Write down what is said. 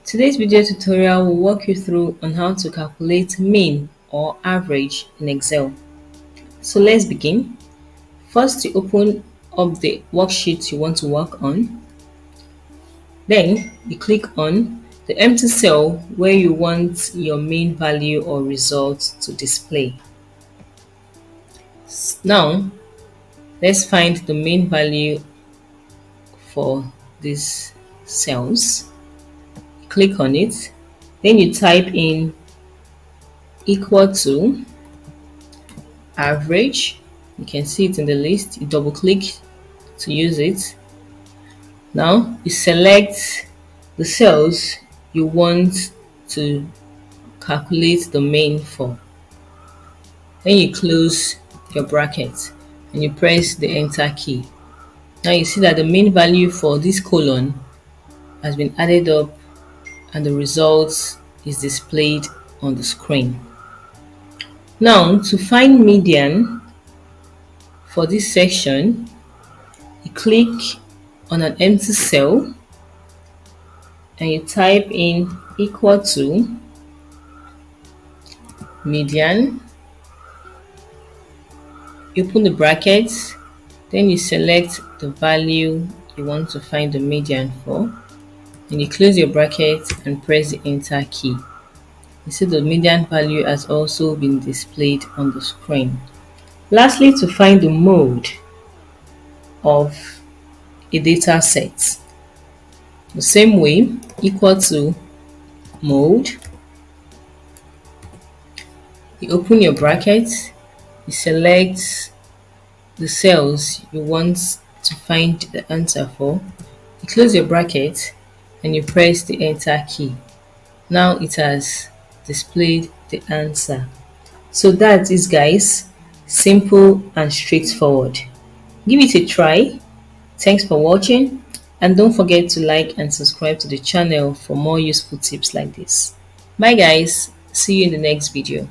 Today's video tutorial will walk you through on how to calculate mean or average in Excel. So let's begin. First, you open up the worksheet you want to work on. Then you click on the empty cell where you want your mean value or result to display. Now, let's find the mean value for these cells. Click on it, then you type in equal to average. You can see it in the list. You double click to use it. Now you select the cells you want to calculate the mean for. Then you close your bracket and you press the enter key. Now you see that the mean value for this column has been added up and the result is displayed on the screen. Now, to find median for this section, you click on an empty cell and you type in equal to median. You open the brackets, then you select the value you want to find the median for. And you close your bracket and press the enter key. You see the median value has also been displayed on the screen. Lastly, to find the mode of a data set, the same way, equal to mode. You open your bracket, you select the cells you want to find the answer for. You close your bracket and you press the enter key. Now it has displayed the answer. So that is, guys, simple and straightforward. Give it a try. Thanks for watching, and don't forget to like and subscribe to the channel for more useful tips like this. Bye guys, see you in the next video.